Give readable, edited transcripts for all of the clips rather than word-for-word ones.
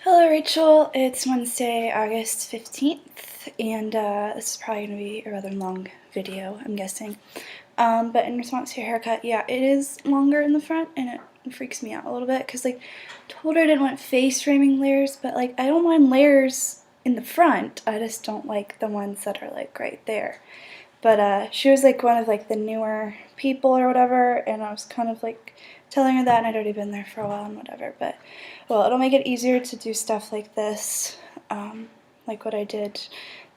Hello Rachel, it's Wednesday, August 15th, and this is probably going to be a rather long video, I'm guessing. But in response to your haircut, yeah, it is longer in the front, and it freaks me out a little bit, because, like, told her I didn't want face framing layers, but, like, I don't mind layers in the front, I just don't like the ones that are, like, right there. But she was, like, one of, like, the newer people or whatever, and I was kind of, like, telling her that, and I'd already been there for a while and whatever, but, well, it'll make it easier to do stuff like this, like what I did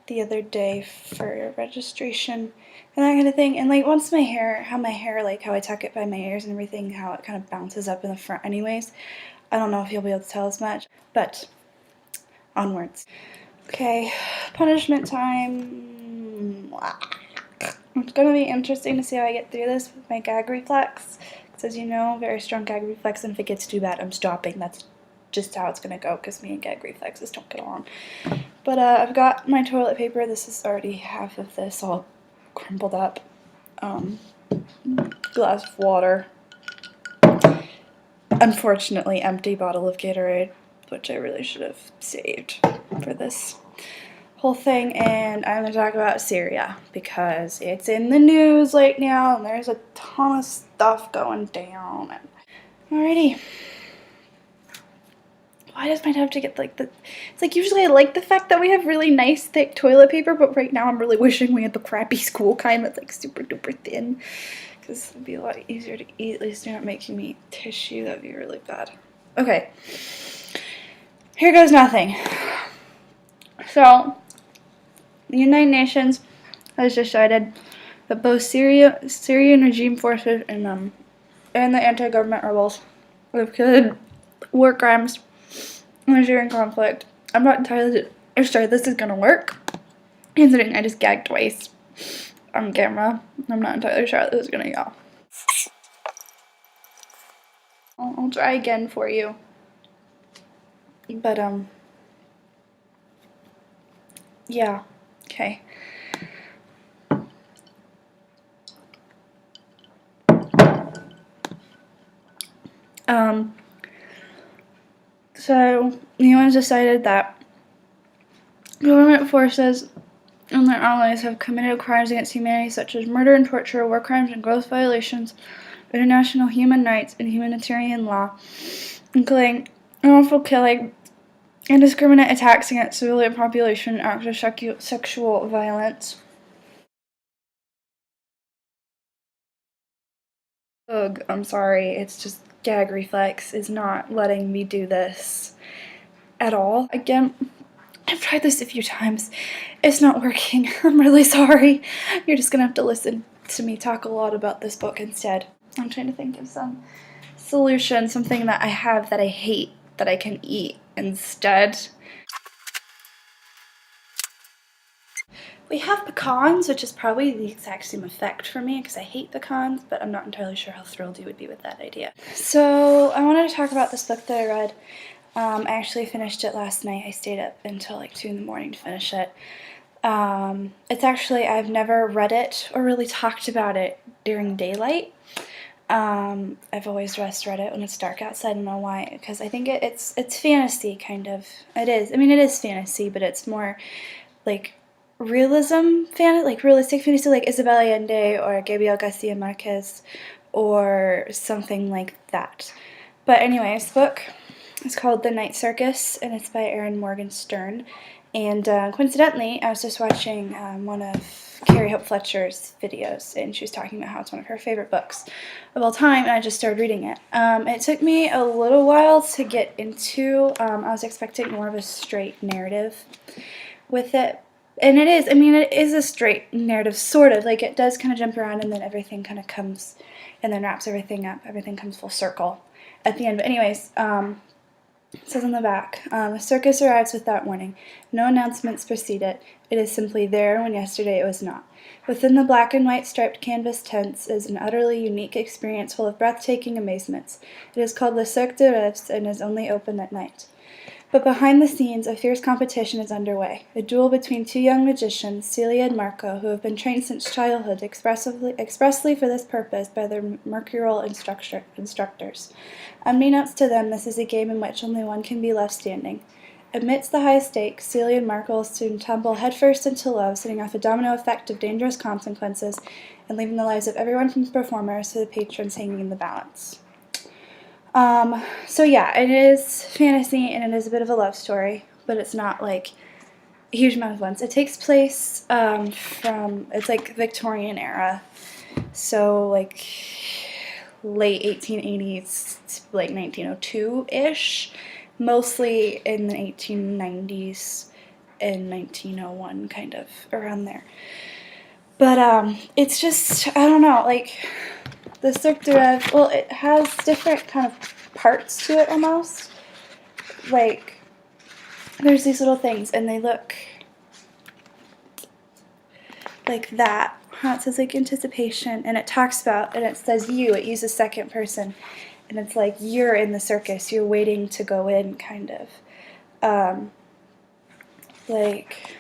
the other day for registration and that kind of thing. And, like, once my hair, like, how I tuck it by my ears and everything, how it kind of bounces up in the front anyways, I don't know if you'll be able to tell as much, but onwards. Okay, punishment time. It's going to be interesting to see how I get through this with my gag reflex. Because as you know, very strong gag reflex, and if it gets too bad, I'm stopping. That's just how it's going to go, because me and gag reflexes don't get along. But I've got my toilet paper. This is already half of this all crumpled up. Glass of water. Unfortunately, empty bottle of Gatorade, which I really should have saved for this whole thing. And I'm going to talk about Syria because it's in the news right now and there's a ton of stuff going down. Alrighty. Why does mine have to get like the... It's like usually I like the fact that we have really nice thick toilet paper, but right now I'm really wishing we had the crappy school kind that's like super duper thin. Because it'd be a lot easier to eat. At least you're not making me eat tissue. That'd be really bad. Okay. Here goes nothing. So, the United Nations has decided that both Syrian regime forces and the anti-government rebels have committed war crimes in the Syrian conflict. I'm not entirely sure this is gonna work, considering I just gagged twice on camera. I'm not entirely sure how this is gonna go. I'll try again for you. But, yeah. Okay. So, the UN has decided that government forces and their allies have committed crimes against humanity such as murder and torture, war crimes, and gross violations of international human rights and humanitarian law, including wrongful killing, indiscriminate attacks against civilian population, acts of sexual violence. Ugh, I'm sorry, it's just gag reflex is not letting me do this at all. Again, I've tried this a few times. It's not working. I'm really sorry. You're just gonna have to listen to me talk a lot about this book instead. I'm trying to think of some solution, something that I have that I hate that I can eat instead. We have pecans, which is probably the exact same effect for me because I hate pecans, but I'm not entirely sure how thrilled you would be with that idea. So I wanted to talk about this book that I read. I actually finished it last night. I stayed up until like 2 in the morning to finish it. It's actually, I've never read it or really talked about it during daylight. I've always just read it when it's dark outside. I don't know why, because I think it's fantasy, kind of. It is. I mean, it is fantasy, but it's more like realistic fantasy, like Isabel Allende or Gabriel Garcia Marquez or something like that. But anyways, the book is called The Night Circus, and it's by Erin Morgenstern. And coincidentally, I was just watching one of Carrie Hope Fletcher's videos, and she was talking about how it's one of her favorite books of all time, and I just started reading it. It took me a little while to get into. I was expecting more of a straight narrative with it. And it is, I mean, it is a straight narrative, sort of. Like, it does kind of jump around, and then everything kind of comes, and then wraps everything up. Everything comes full circle at the end. But anyways, it says on the back, the circus arrives without warning. No announcements precede it. It is simply there when yesterday it was not. Within the black and white striped canvas tents is an utterly unique experience full of breathtaking amazements. It is called Le Cirque de Rêves and is only open at night. But behind the scenes, a fierce competition is underway. A duel between two young magicians, Celia and Marco, who have been trained since childhood expressly for this purpose by their mercurial instructors. Unbeknownst to them, this is a game in which only one can be left standing. Amidst the high stakes, Celia and Marco will soon tumble headfirst into love, setting off a domino effect of dangerous consequences and leaving the lives of everyone from the performers to the patrons hanging in the balance. So yeah, it is fantasy and it is a bit of a love story, but it's not like a huge amount of ones. It takes place it's like Victorian era, so like late 1880s to like 1902-ish, mostly in the 1890s and 1901, kind of around there. But it's just, I don't know, like the Cirque du Rêve, well, it has different kind of parts to it almost. Like, there's these little things, and they look like that. It says, like, anticipation, and it talks about, and it says you, it uses second person, and it's like you're in the circus, you're waiting to go in, kind of. Like,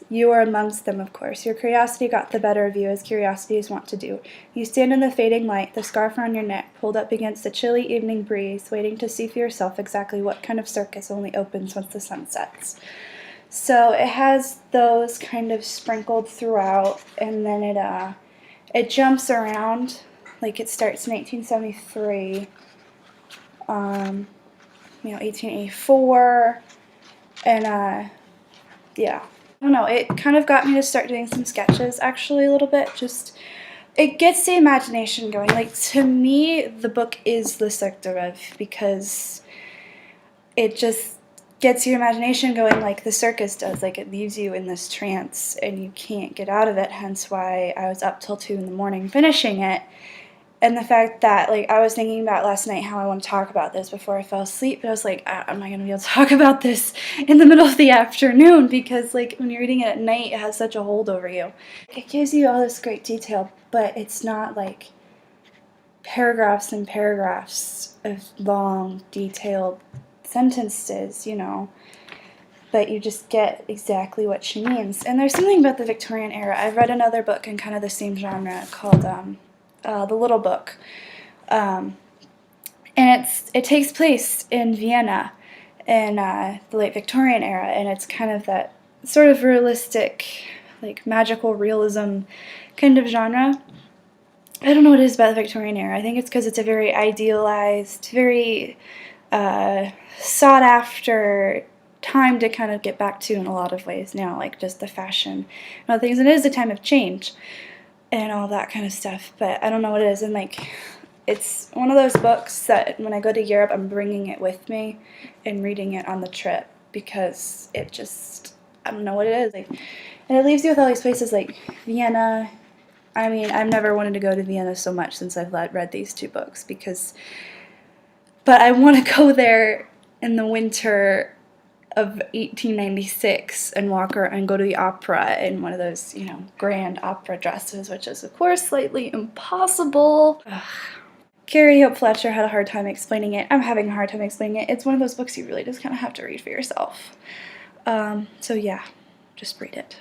you are amongst them, of course. Your curiosity got the better of you, as curiosity is wont to do. You stand in the fading light, the scarf around your neck, pulled up against the chilly evening breeze, waiting to see for yourself exactly what kind of circus only opens once the sun sets. So it has those kind of sprinkled throughout, and then it jumps around. Like, it starts in 1873, 1884, and yeah. I don't know, it kind of got me to start doing some sketches, actually, a little bit. Just, it gets the imagination going. Like, to me, the book is the Cirque du Rêve, because it just gets your imagination going like the circus does. Like, it leaves you in this trance, and you can't get out of it, hence why I was up till 2 in the morning finishing it. And the fact that, like, I was thinking about last night how I want to talk about this before I fell asleep, but I was like, am I going to be able to talk about this in the middle of the afternoon? Because, like, when you're reading it at night, it has such a hold over you. It gives you all this great detail, but it's not, like, paragraphs and paragraphs of long, detailed sentences, but you just get exactly what she means. And there's something about the Victorian era. I've read another book in kind of the same genre called The Little Book, and it takes place in Vienna in the late Victorian era, and it's kind of that sort of realistic, like magical realism kind of genre. I don't know what it is about the Victorian era. I think it's because it's a very idealized, very sought after time to kind of get back to in a lot of ways now, like just the fashion and other things. And it is a time of change and all that kind of stuff, but I don't know what it is. And like, it's one of those books that when I go to Europe, I'm bringing it with me and reading it on the trip, because it just, I don't know what it is. Like, and it leaves you with all these places like Vienna. I mean, I've never wanted to go to Vienna so much since I've read these two books, but I want to go there in the winter of 1896 and walk around and go to the opera in one of those, grand opera dresses, which is, of course, slightly impossible. Ugh. Carrie Hope Fletcher had a hard time explaining it. I'm having a hard time explaining it. It's one of those books you really just kind of have to read for yourself. So yeah, just read it.